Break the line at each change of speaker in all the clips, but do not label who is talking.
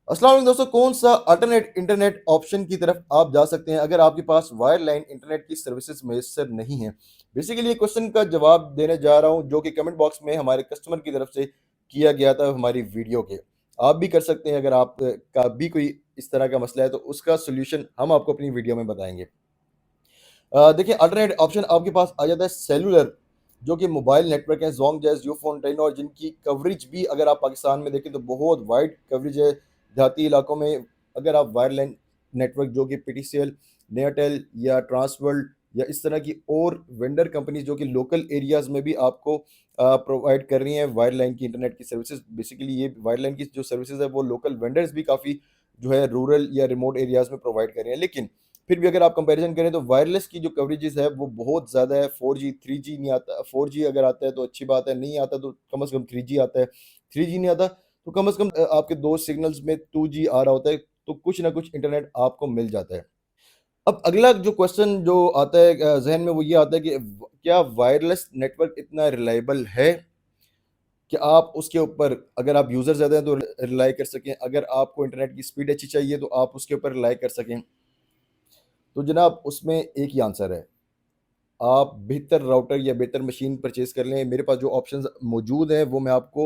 अस्सलाम वालेकुम दोस्तों, कौन सा अल्टरनेट इंटरनेट ऑप्शन की तरफ आप जा सकते हैं अगर आपके पास वायरलाइन इंटरनेट की सर्विसेज मैसर नहीं है। बेसिकली ये क्वेश्चन का जवाब देने जा रहा हूं जो कि कमेंट बॉक्स में हमारे कस्टमर की तरफ से किया गया था हमारी वीडियो के। आप भी कर सकते हैं अगर आप का भी कोई इस तरह का मसला है तो उसका सोल्यूशन हम आपको अपनी वीडियो में बताएंगे। देखिए, अल्टरनेट ऑप्शन आपके पास आ जाता है सेलुलर, जो कि मोबाइल नेटवर्क है ज़ोंग, जैज़, यूफ़ोन, टेन और जिनकी कवरेज भी अगर आप पाकिस्तान में देखें तो बहुत वाइड कवरेज है। देहाती इलाकों में अगर आप वायरलाइन नेटवर्क जो कि पीटीसीएल, नेयाटेल या ट्रांसवर्ल्ड या इस तरह की और वेंडर कंपनीज़ जो कि लोकल एरियाज़ में भी आपको प्रोवाइड कर रही हैं वायरलाइन की इंटरनेट की सर्विसेज़। बेसिकली ये वायरलाइन की जो सर्विसेज़ है वो लोकल वेंडर्स भी काफ़ी जो है रूरल या रिमोट एरियाज़ में प्रोवाइड कर रहे हैं। लेकिन फिर भी अगर आप कंपैरिज़न करें तो वायरलेस की जो कवरेजेस है वो बहुत ज़्यादा है। 4G 3G नहीं आता, 4G अगर आता है तो अच्छी बात है, नहीं आता तो कम से कम 3G आता है। 3G नहीं आता तो कम से कम आपके 2 सिग्नल्स में 2G आ रहा होता है, तो कुछ ना कुछ इंटरनेट आपको मिल जाता है। अब अगला जो क्वेश्चन जो आता है ज़हन में वो ये आता है कि क्या वायरलेस नेटवर्क इतना रिलायबल है कि आप उसके ऊपर अगर आप यूज़र ज़्यादा हैं तो रिलाय कर सकें, अगर आपको इंटरनेट की स्पीड अच्छी चाहिए तो आप उसके ऊपर रिलाय कर सकें। तो जनाब उसमें एक ही आंसर है, आप बेहतर राउटर या बेहतर मशीन परचेज़ कर लें। मेरे पास जो ऑप्शंस मौजूद हैं वो मैं आपको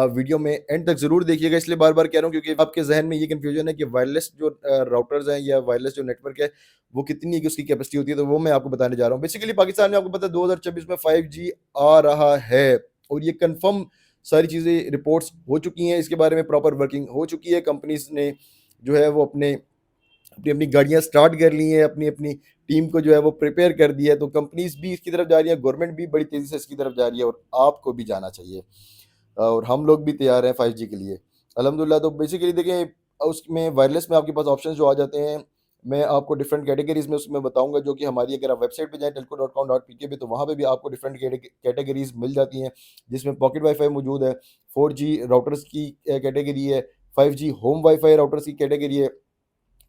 वीडियो में एंड तक ज़रूर देखिएगा, इसलिए बार-बार कह रहा हूँ क्योंकि आपके ज़हन में ये कन्फ्यूज़न है कि वायरलेस जो राउटर्स हैं या वायरलेस जो नेटवर्क है, वो कितनी की उसकी कैपेसिटी होती है, तो वो मैं आपको बताने जा रहा हूँ। बेसिकली पाकिस्तान में आपको पता है 2026 में 5G आ रहा है और ये कन्फर्म सारी चीज़ें रिपोर्ट्स हो चुकी हैं, इसके बारे में प्रॉपर वर्किंग हो चुकी है। कंपनीज़ ने जो है वो अपनी गाड़ियाँ स्टार्ट कर ली हैं, अपनी टीम को जो है वो प्रिपेयर कर दिया है, तो कंपनीज़ भी इसकी तरफ जा रही हैं, गवर्नमेंट भी बड़ी तेज़ी से इसकी तरफ जा रही है और आपको भी जाना चाहिए। और हम लोग भी तैयार हैं 5G के लिए। अल्हम्दुलिल्लाह, तो बेसिकली देखें उसमें वायरलेस में आपके पास ऑप्शंस जो आ जाते हैं, मैं आपको डिफरेंट कैटेगरीज़ में उसमें बताऊँगा जो कि हमारी अगर आप वेबसाइट पे जाएँ telco.com.pk पे तो वहाँ पे भी आपको डिफरेंट कैटेगरीज़ मिल जाती हैं, जिसमें पॉकेट वाईफ़ाई मौजूद है, 4G राउटर्स की कैटेगरी है, 5G होम वाईफ़ाई राउटर्स की कैटेगरी है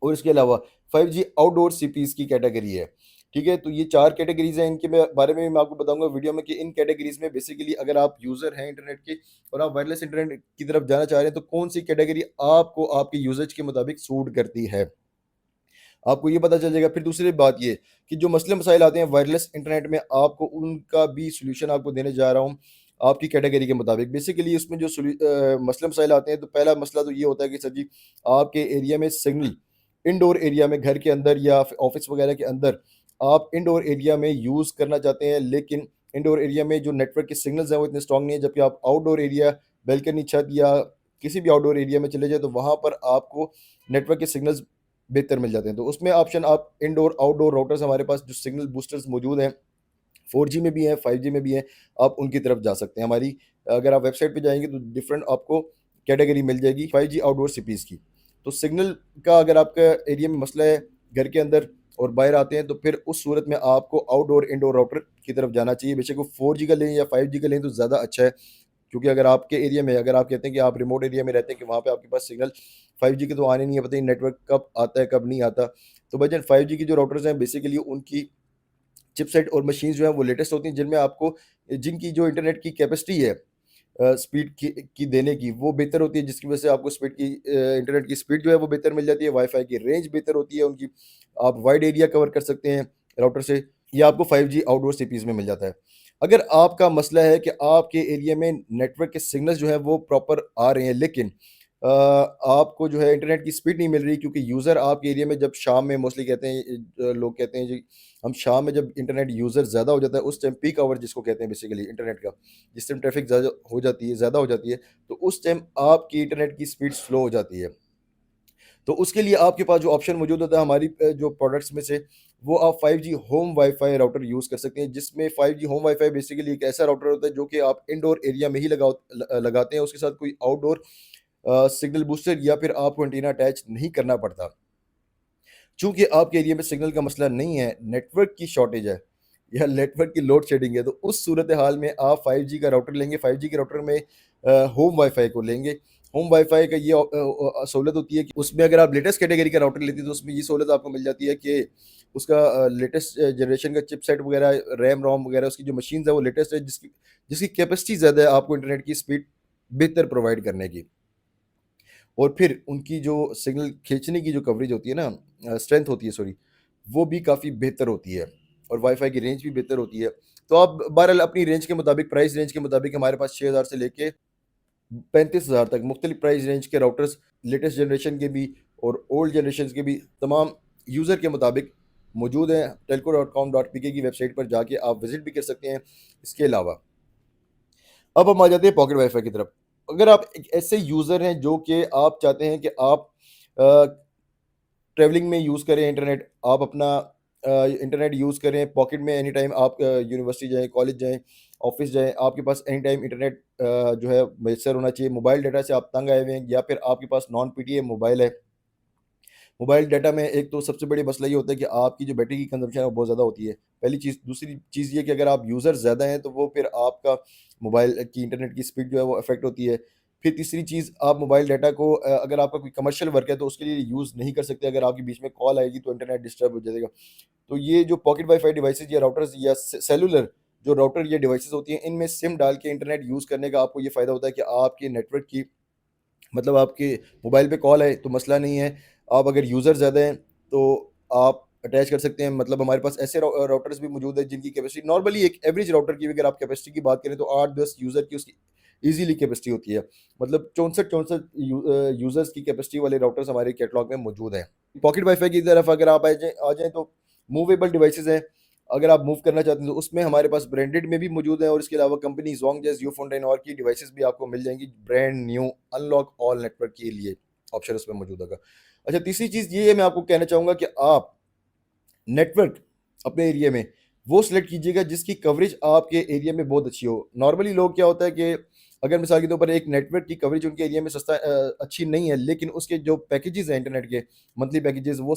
और इसके अलावा 5G आउटडोर सीपीज़ की कैटेगरी है। ठीक है? तो ये 4 कैटेगरीज़ हैं, इनके बारे में भी मैं आपको बताऊँगा वीडियो में कि इन कैटेगरीज़ में बेसिकली अगर आप यूज़र हैं इंटरनेट के और आप वायरलेस इंटरनेट की तरफ जाना चाह रहे हैं, तो कौन-सी कैटेगरी आपको आपके यूसेज के मुताबिक सूट करती है। आपको ये पता चल जाएगा। फिर दूसरी बात ये कि जो मसले-मसाइल आते हैं वायरलेस इंटरनेट में, आपको उनका भी सॉल्यूशन आपको देने जा रहा हूँ, आपकी कैटेगरी के मुताबिक। बेसिकली इसमें जो मसले-मसाइल आते हैं, तो पहला मसला तो ये होता है कि सर जी, आपके एरिया में सिग्नल इंडोर एरिया में घर के अंदर या फिर ऑफ़िस वगैरह के अंदर आप इंडोर एरिया में यूज़ करना चाहते हैं, लेकिन इंडोर एरिया में जो नेटवर्क के सिग्नल्स हैं, वो इतने स्ट्रॉन्ग नहीं है, जबकि आप आउटडोर एरिया, बालकनी, छत या किसी भी आउटडोर एरिया में चले जाएँ, तो वहाँ पर आपको नेटवर्क के सिग्नल्स बेहतर मिल जाते हैं। तो उसमें ऑप्शन आप इंडोर, आउटडोर राउटर्स हमारे पास जो सिग्नल बूस्टर्स मौजूद हैं, 4G में भी हैं, 5G में भी हैं, आप उनकी तरफ जा सकते हैं। हमारी अगर आप वेबसाइट पे जाएँगे तो डिफरेंट आपको कैटेगरी मिल जाएगी 5G आउटडोर सीपीज़ की। तो सिग्नल का अगर आपका एरिया में मसला है, घर के अंदर और बाहर आते हैं, तो फिर उस सूरत में आपको आउटडोर, इंडोर राउटर की तरफ जाना चाहिए। बेशक वो 4G का लें या 5G का लें तो ज़्यादा अच्छा है। क्योंकि अगर आपके एरिया में अगर आप कहते हैं कि आप रिमोट एरिया में रहते हैं कि वहाँ पे आपके पास सिग्नल 5G के तो आने नहीं है, पता नहीं नेटवर्क कब आता है, कब नहीं आता। तो भाईजान 5G की जो राउटर्स हैं बेसिकली उनकी चिपसेट और मशीन्स जो हैं वो लेटेस्ट होती हैं, जिनमें आपको जिनकी जो इंटरनेट की कैपेसिटी है स्पीड की देने की वो बेहतर होती है, जिसकी वजह से आपको इंटरनेट की स्पीड जो है वो बेहतर मिल जाती है, वाई-फाई की रेंज बेहतर होती है उनकी, आप वाइड एरिया कवर कर सकते हैं राउटर से, या आपको 5G आउटडोर सीपीज़ में मिल जाता है। अगर आपका मसला है कि आपके एरिया में नेटवर्क के सिग्नल्स जो हैं वो प्रॉपर आ रहे हैं, लेकिन आपको जो है इंटरनेट की स्पीड नहीं मिल रही, क्योंकि यूज़र आपके एरिया में जब शाम में मोस्टली कहते हैं लोग कहते हैं जी, हम शाम में जब इंटरनेट यूज़र ज़्यादा हो जाता है, उस टाइम पीक आवर जिसको कहते हैं बेसिकली इंटरनेट का, जिस टाइम ट्रैफ़िक ज़्यादा हो जाती है, तो उस टाइम आपकी इंटरनेट की स्पीड स्लो हो जाती है। तो उसके लिए आपके पास जो ऑप्शन मौजूद होता है हमारी जो प्रोडक्ट्स में से, वो आप 5G home wifi router use कर सकते हैं, जिसमें 5G होम वाई-फाई बेसिकली एक ऐसा राउटर होता है जो कि आप इंडोर एरिया में ही लगाते हैं, उसके साथ कोई आउटडोर सिग्नल बूस्टर या फिर आपको एंटीना अटैच नहीं करना पड़ता। चूँकि आपके एरिया में सिग्नल का मसला नहीं है, नेटवर्क की शॉर्टेज है या नेटवर्क की लोड शेडिंग है, तो उस सूरत-ए-हाल में आप 5G का राउटर लेंगे, 5G के राउटर में होम वाई-फाई को लेंगे। होम वाई-फाई का ये सहूलत होती है कि उसमें अगर आप लेटेस्ट कैटेगरी का राउटर लेते हैं, तो उसमें ये सहूलत आपको मिल जाती है कि उसका लेटेस्ट जनरेशन का चिपसेट वगैरह, रैम-रोम वगैरह, उसकी जो मशीन्स है वो लेटेस्ट है, जिसकी कैपेसिटी ज़्यादा है आपको इंटरनेट की स्पीड बेहतर प्रोवाइड करने की। और फिर उनकी जो सिग्नल खींचने की जो कवरेज होती है ना, स्ट्रेंथ होती है सॉरी, वो भी काफ़ी बेहतर होती है और वाई-फाई की रेंज भी बेहतर होती है। तो आप बहरहाल अपनी रेंज के मुताबिक, प्राइस रेंज के मुताबिक हमारे पास 6000 से लेके 35,000 तक मुख्तलिफ प्राइस रेंज के राउटर्स, लेटेस्ट जनरेशन के भी और ओल्ड जनरेशन के भी, तमाम यूज़र के मुताबिक मौजूद हैं। telco.com.pk की वेबसाइट पर जाके आप विज़िट भी कर सकते हैं। इसके अलावा अब हम आ जाते हैं पॉकेट वाईफ़ाई की तरफ। अगर आप एक ऐसे यूज़र हैं जो कि आप चाहते हैं कि आप ट्रैवलिंग में यूज़ करें इंटरनेट, आप अपना इंटरनेट यूज़ करें पॉकेट में, एनी टाइम आप यूनिवर्सिटी जाएँ, कॉलेज जाएँ, ऑफ़िस जाएँ, आपके पास एनी टाइम इंटरनेट जो है मैसर होना चाहिए। मोबाइल डाटा से आप तंग आए हुए हैं या फिर आपके पास नॉन पीटीए मोबाइल है। मोबाइल डाटा में एक तो सबसे बड़ी मसला ये होता है कि आपकी जो बैटरी की कंज़म्पशन है वो बहुत ज़्यादा होती है। पहली चीज़, दूसरी चीज़ ये कि अगर आप यूज़र ज़्यादा हैं तो वो फिर आपका मोबाइल की इंटरनेट की स्पीड जो है वो अफ़ेक्ट होती है। फिर तीसरी चीज़, आप मोबाइल डाटा को अगर आपका कोई कमर्शियल वर्क है तो उसके लिए यूज़ नहीं कर सकते, अगर आपके बीच में कॉल आएगी तो इंटरनेट डिस्टर्ब हो जाएगा। तो ये जो पॉकेट वाईफ़ाई डिवाइसेज़ या राउटर्स या सेलुलर जो राउटर या डिवाइसेज़ होती हैं, इनमें सिम डाल के इंटरनेट यूज़ करने का आपको ये फ़ायदा होता है कि आपके नेटवर्क की, मतलब आपके मोबाइल पे कॉल आए तो मसला नहीं है। आप अगर यूज़र ज़्यादा हैं तो आप अटैच कर सकते हैं। मतलब हमारे पास ऐसे राउटर्स भी मौजूद है जिनकी कैपेसिटी नॉर्मली, एक एवरेज राउटर की भी अगर आप कैपेसिटी की बात करें तो 8-10 यूज़र की उसकी ईज़िली कैपेसिटी होती है। मतलब 64-64 यूज़र्स की कैपेसिटी वाले राउटर्स हमारे कैटलॉग में मौजूद हैं। पॉकेट वाईफ़ाई की तरफ अगर आप आ जाएँ तो मूवेबल डिवाइसेज़ हैं। अगर आप मूव करना चाहते हैं तो उसमें हमारे पास ब्रांडेड में भी मौजूद है और इसके अलावा कंपनी ज़ोंग, यूफ़ोन और की डिवाइसेज़ भी आपको मिल जाएँगी brand new unlock all network के लिए, ऑप्शन उसमें मौजूद होगा। अच्छा, तीसरी चीज़ ये है, मैं आपको कहना चाहूँगा कि आप नेटवर्क अपने एरिया में वो सिलेक्ट कीजिएगा जिसकी कवरेज आपके एरिया में बहुत अच्छी हो। नॉर्मली लोग क्या होता है कि अगर मिसाल के तौर पर एक नेटवर्क की कवरेज उनके एरिया में अच्छी नहीं है, लेकिन उसके जो पैकेजेज़ हैं इंटरनेट के, मंथली पैकेजेज़ वो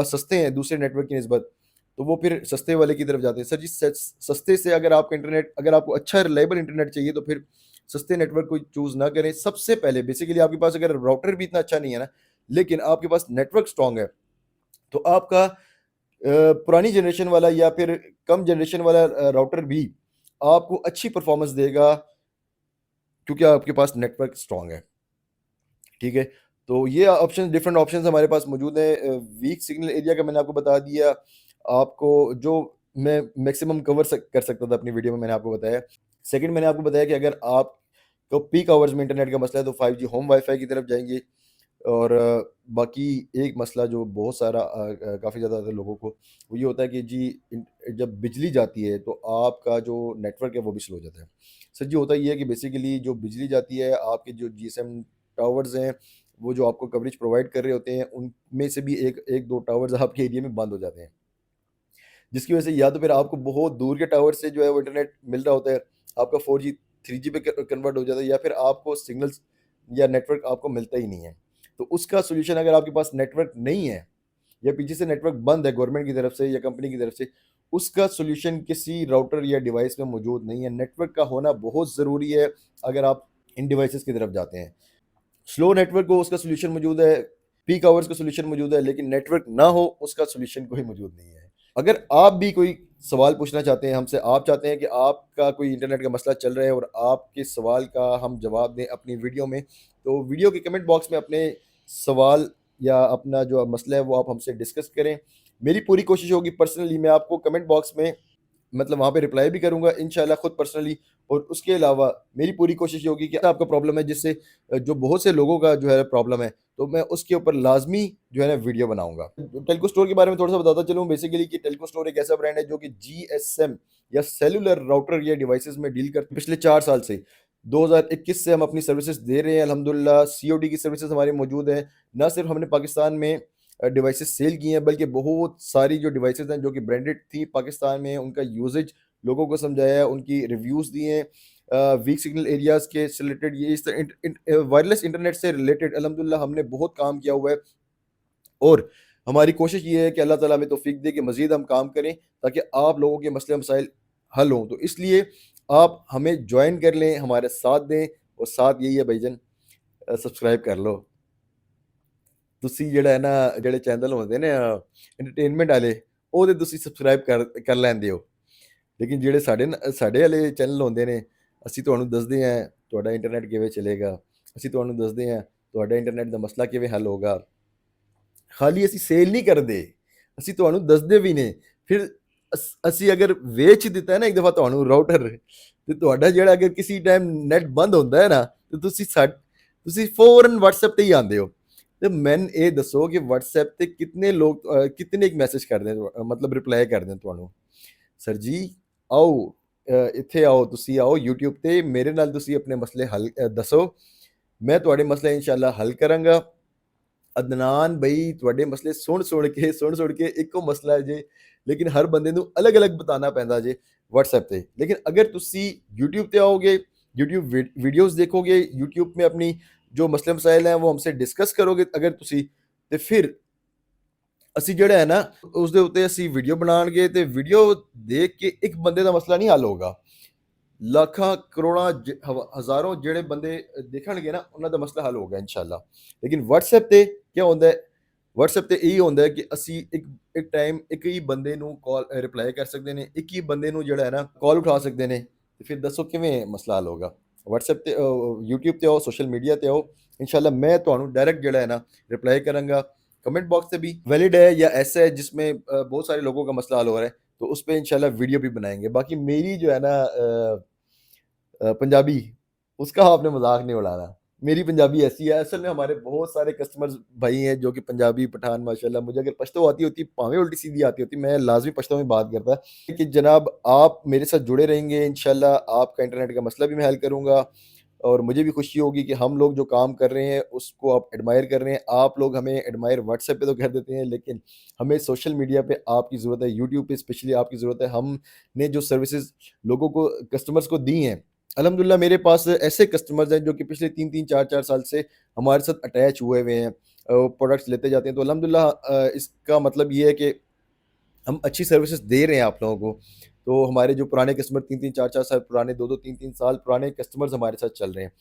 सस्ते हैं दूसरे नेटवर्क की निस्बत, तो वो फिर सस्ते वाले की तरफ जाते हैं। सर जी, सस्ते से अगर आपका इंटरनेट, अगर आपको अच्छा रिलायबल इंटरनेट चाहिए तो फिर सस्ते नेटवर्क को चूज़ ना करें। सबसे पहले बेसिकली आपके पास अगर राउटर भी इतना अच्छा नहीं है ना, लेकिन आपके पास नेटवर्क स्ट्रॉन्ग है, तो आपका पुरानी जनरेशन वाला या फिर कम जनरेशन वाला राउटर भी आपको अच्छी परफॉर्मेंस देगा क्योंकि आपके पास नेटवर्क स्ट्रॉन्ग है, ठीक है? तो ये ऑप्शन, डिफरेंट ऑप्शंस हमारे पास मौजूद हैं। वीक सिग्नल एरिया का मैंने आपको बता दिया, आपको जो मैं मैक्सिमम कवर कर सकता था अपनी वीडियो में, मैंने आपको बताया। सेकंड, मैंने आपको बताया कि अगर आपको पीक आवर्स में इंटरनेट का मसला है तो 5G होम वाई-फाई की तरफ जाएँगे। और बाकी एक मसला जो बहुत सारा काफ़ी ज़्यादा आता है लोगों को, वो ये होता है कि जी जब बिजली जाती है तो आपका जो नेटवर्क है वो भी स्लो हो जाता है। सर जी, होता ये है कि बेसिकली जो बिजली जाती है, आपके जो जीएसएम टावर्स हैं, वो जो आपको कवरेज प्रोवाइड कर रहे होते हैं, उनमें से भी 1-2 टावर्स आपके एरिया में बंद हो जाते हैं। जिसकी वजह से या तो फिर आपको बहुत दूर के टावर से जो है वो इंटरनेट मिल रहा होता है, आपका 4G 3G पे कन्वर्ट हो जाता है, या फिर आपको सिग्नल्स या नेटवर्क आपको मिलता ही नहीं है। तो उसका सॉल्यूशन, अगर आपके पास नेटवर्क नहीं है या पीछे से नेटवर्क बंद है गवर्नमेंट की तरफ से या कंपनी की तरफ से, उसका सॉल्यूशन किसी राउटर या डिवाइस में मौजूद नहीं है। नेटवर्क का होना बहुत ज़रूरी है अगर आप इन डिवाइसेज़ की तरफ जाते हैं। स्लो नेटवर्क हो, उसका सॉल्यूशन मौजूद है, पीक आवर्स का सॉल्यूशन मौजूद है, लेकिन नेटवर्क ना हो, उसका सॉल्यूशन कोई मौजूद नहीं है। अगर आप भी कोई सवाल पूछना चाहते हैं हमसे, आप चाहते हैं कि आपका कोई इंटरनेट का मसला चल रहा है और आपके सवाल का हम जवाब दें अपनी वीडियो में, तो वीडियो के कमेंट बॉक्स में अपने सवाल या अपना जो मसला है वो आप हमसे डिस्कस करें। मेरी पूरी कोशिश होगी पर्सनली मैं आपको कमेंट बॉक्स में, मतलब वहाँ पे रिप्लाई भी करूँगा इंशाल्लाह खुद पर्सनली। और उसके अलावा मेरी पूरी कोशिश ये होगी कि आपका प्रॉब्लम है जिससे जो बहुत से लोगों का जो है प्रॉब्लम है, तो मैं उसके ऊपर लाज़मी जो है ना वीडियो बनाऊँगा। टेल्को स्टोर के बारे में थोड़ा-सा बताता चलूँ बेसिकली कि टेल्को स्टोर एक ऐसा ब्रांड है जो कि जीएसएम या सेल्युलर राउटर या डिवाइसेज़ में डील करते पिछले 4 साल से। 2021 से हम अपनी सर्विसेज़ दे रहे हैं अल्हम्दुलिल्लाह, सीओडी की सर्विसेज़ हमारी मौजूद हैं। ना सिर्फ़ हमने पाकिस्तान में डिवाइसेज़ सेल की हैं, बल्कि बहुत सारी जो डिवाइसेज़ हैं जो कि ब्रांडेड थी पाकिस्तान में, उनका यूसेज लोगों को समझाया है, उनकी रिव्यूज़ दिए हैं। वीक सिग्नल एरियाज़ के से रिलेटेड, ये इस तरह वायरलेस इंटरनेट से रिलेटेड अल्हम्दुलिल्लाह हमने बहुत काम किया हुआ है। और हमारी कोशिश ये है कि अल्लाह ताला हमें तौफ़ीक दे कि मज़ीद हम काम करें ताकि आप लोगों के मसले मसाइल हल हों। तो इसलिए आप हमें जॉइन कर लें, हमारे साथ दें, और साथ यही है भाईजान, सब्सक्राइब कर लो। ਤੁਸੀਂ ਜਿਹੜਾ ਹੈ ਨਾ, ਜਿਹੜੇ ਚੈਨਲ ਹੁੰਦੇ ਨੇ ਐਂਟਰਟੇਨਮੈਂਟ ਵਾਲੇ, ਉਹਦੇ ਤੁਸੀਂ ਸਬਸਕ੍ਰਾਈਬ ਕਰ ਕਰ ਲੈਂਦੇ ਹੋ। ਲੇਕਿਨ ਜਿਹੜੇ ਸਾਡੇ ਵਾਲੇ ਚੈਨਲ ਹੁੰਦੇ ਨੇ, ਅਸੀਂ ਤੁਹਾਨੂੰ ਦੱਸਦੇ ਹਾਂ ਤੁਹਾਡਾ ਇੰਟਰਨੈਟ ਕਿਵੇਂ ਚੱਲੇਗਾ। ਅਸੀਂ ਤੁਹਾਨੂੰ ਦੱਸਦੇ ਹਾਂ ਤੁਹਾਡਾ ਇੰਟਰਨੈਟ ਦਾ ਮਸਲਾ ਕਿਵੇਂ ਹੱਲ ਹੋਗਾ। ਖਾਲੀ ਅਸੀਂ ਸੇਲ ਨਹੀਂ ਕਰਦੇ, ਅਸੀਂ ਤੁਹਾਨੂੰ ਦੱਸਦੇ ਵੀ ਨੇ। ਫਿਰ ਅਸੀਂ ਅਗਰ ਵੇਚ ਦਿੱਤਾ ਹੈ ਨਾ ਇੱਕ ਦਫਾ ਤੁਹਾਨੂੰ ਰਾਊਟਰ, ਤੇ ਤੁਹਾਡਾ ਜਿਹੜਾ ਅਗਰ ਕਿਸੇ ਟਾਈਮ ਨੈਟ ਬੰਦ ਹੁੰਦਾ ਹੈ ਨਾ, ਤੇ ਤੁਸੀਂ ਫੌਰਨ WhatsApp ਤੇ ਹੀ ਆਉਂਦੇ ਹੋ। ਤੇ ਮੈਨੂੰ ਇਹ ਦੱਸੋ ਕਿ WhatsApp ਤੇ ਕਿਤਨੇ ਲੋਕ ਕਿਤਨੇ ਇੱਕ ਮੈਸੇਜ ਕਰਦੇ ਨੇ, ਮਤਲਬ ਰਿਪਲਾਈ ਕਰਦੇ ਨੇ ਤੁਹਾਨੂੰ, ਸਰ ਜੀ ਆਓ, ਇੱਥੇ ਆਓ, ਤੁਸੀਂ ਆਓ YouTube ਤੇ ਮੇਰੇ ਨਾਲ ਤੁਸੀਂ ਆਪਣੇ ਮਸਲੇ ਹੱਲ ਦੱਸੋ, ਮੈਂ ਤੁਹਾਡੇ ਮਸਲੇ ਇਨਸ਼ਾਅੱਲਾ ਹੱਲ ਕਰਾਂਗਾ। ਅਦਨਾਨ ਬਈ ਤੁਹਾਡੇ ਮਸਲੇ ਸੁਣ ਸੁਣ ਕੇ ਇੱਕੋ ਮਸਲਾ ਹੈ ਜੇ, ਲੇਕਿਨ ਹਰ ਬੰਦੇ ਨੂੰ ਅਲੱਗ-ਅਲੱਗ ਬਤਾਨਾ ਪੈਂਦਾ ਜੇ WhatsApp ਤੇ। लेकिन अगर ਤੁਸੀਂ YouTube ਤੇ आओगे, YouTube वीडियोस देखोगे, YouTube में अपनी जो मसले मसाइल हैं वो हमसे डिस्कस करोगे अगर ਤੁਸੀਂ, ਤੇ ਫਿਰ ਅਸੀਂ ਜਿਹੜਾ ਹੈ ਨਾ ਉਸ ਦੇ ਉੱਤੇ ਅਸੀਂ ਵੀਡੀਓ ਬਣਾਉਣਗੇ, ਤੇ ਵੀਡੀਓ ਦੇਖ ਕੇ ਇੱਕ ਬੰਦੇ ਦਾ ਮਸਲਾ ਨਹੀਂ ਹੱਲ ਹੋਗਾ, ਲੱਖਾਂ ਕਰੋੜਾਂ ਹਜ਼ਾਰਾਂ ਜਿਹੜੇ ਬੰਦੇ ਦੇਖਣਗੇ ਨਾ ਉਹਨਾਂ ਦਾ ਮਸਲਾ ਹੱਲ ਹੋਗਾ ਇਨਸ਼ਾਅੱਲਾ। ਲੇਕਿਨ WhatsApp ਤੇ ਕੀ ਹੁੰਦਾ ਹੈ, WhatsApp ਤੇ ਇਹ ਹੁੰਦਾ ਹੈ ਕਿ ਅਸੀਂ ਇੱਕ ਟਾਈਮ ਇੱਕ ਹੀ ਬੰਦੇ ਨੂੰ ਕਾਲ ਰਿਪਲਾਈ ਕਰ ਸਕਦੇ ਨੇ, ਇੱਕ ਹੀ ਬੰਦੇ ਨੂੰ ਜਿਹੜਾ ਹੈ ਨਾ ਕਾਲ ਉਠਾ ਸਕਦੇ ਨੇ, ਤੇ ਫਿਰ ਦੱਸੋ ਕਿਵੇਂ ਮਸਲਾ ਹੱਲ ਹੋਗਾ। WhatsApp ਤੇ YouTube ਤੇ ਆਓ, सोशल मीडिया ਤੇ ਆਓ, इंशाल्लाह मैं ਤੁਹਾਨੂੰ डायरेक्ट ਜਿਹੜਾ है ना रिप्लाई करूंगा। कमेंट बॉक्स से भी वैलिड है या ऐसा है जिसमें बहुत सारे लोगों का मसला हल हो रहा है, तो उस पर इंशाल्लाह वीडियो भी बनाएंगे। बाकी मेरी जो है ना पंजाबी, उसका आपने मजाक नहीं उड़ाना। मेरी पंजाबी ऐसी है, असल में हमारे बहुत सारे कस्टमर्स भाई हैं जो कि पंजाबी पठान, माशाल्लाह मुझे अगर पश्तो आती होती, भावें उल्टी सीधी आती होती, मैं लाजमी पश्तो में बात करता कि जनाब आप मेरे साथ जुड़े रहेंगे, इंशाल्लाह आपका इंटरनेट का मसला भी मैं हल करूँगा, और मुझे भी खुशी होगी कि हम लोग जो काम कर रहे हैं उसको आप एडमायर कर रहे हैं। आप लोग हमें एडमायर व्हाट्सएप पे तो कर देते हैं, लेकिन हमें सोशल मीडिया पे आपकी ज़रूरत है, यूट्यूब पे स्पेशली आपकी ज़रूरत है। हमने जो सर्विसेज लोगों को, कस्टमर्स को दी हैं, अल्हम्दुलिल्लाह मेरे पास ऐसे कस्टमर्स हैं जो कि पिछले 3-3 4-4 साल से हमारे साथ अटैच हुए हुए हैं, प्रोडक्ट्स लेते जाते हैं। तो अल्हम्दुलिल्लाह इसका मतलब ये है कि हम अच्छी सर्विसेज दे रहे हैं आप लोगों को। तो हमारे जो पुराने कस्टमर 3-3 4-4 साल पुराने, 2-2 3-3 साल पुराने कस्टमर्स हमारे साथ चल रहे हैं।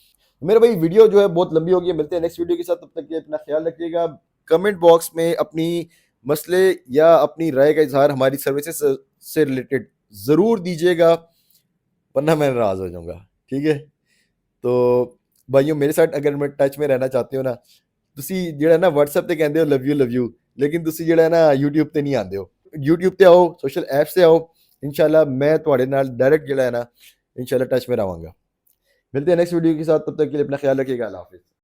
तो मेरा भाई वीडियो जो है बहुत लंबी हो गई है, मिलते हैं नेक्स्ट वीडियो के साथ, तब तक के लिए अपना ख्याल रखिएगा। कमेंट बॉक्स में अपनी मसले या अपनी राय का इजहार हमारी सर्विसेज से रिलेटेड ज़रूर दीजिएगा, वरना मैं नाराज़ हो जाऊँगा, ठीक है। तो भाइयों मेरे साथ अगर मैं टच में रहना चाहते हो ना, ਤੁਸੀਂ ਜਿਹੜਾ ਨਾ WhatsApp ਤੇ ਕਹਿੰਦੇ ਹੋ ਲਵ ਯੂ, ਲੇਕਿਨ ਤੁਸੀਂ ਜਿਹੜਾ ਹੈ ਨਾ YouTube ਤੇ ਨਹੀਂ ਆਉਂਦੇ ਹੋ। YouTube ਤੇ ਆਓ, ਸੋਸ਼ਲ ਐਪਸ ਤੇ ਆਓ, इंशाल्लाह मैं ਤੁਹਾਡੇ ਨਾਲ डायरेक्ट ਜਿਹੜਾ है ना इंशाल्लाह टच में रहांगा। मिलते हैं नेक्स्ट वीडियो के साथ, तब तक के लिए अपना ख्याल रखिएगा। अल्लाह हाफिज़।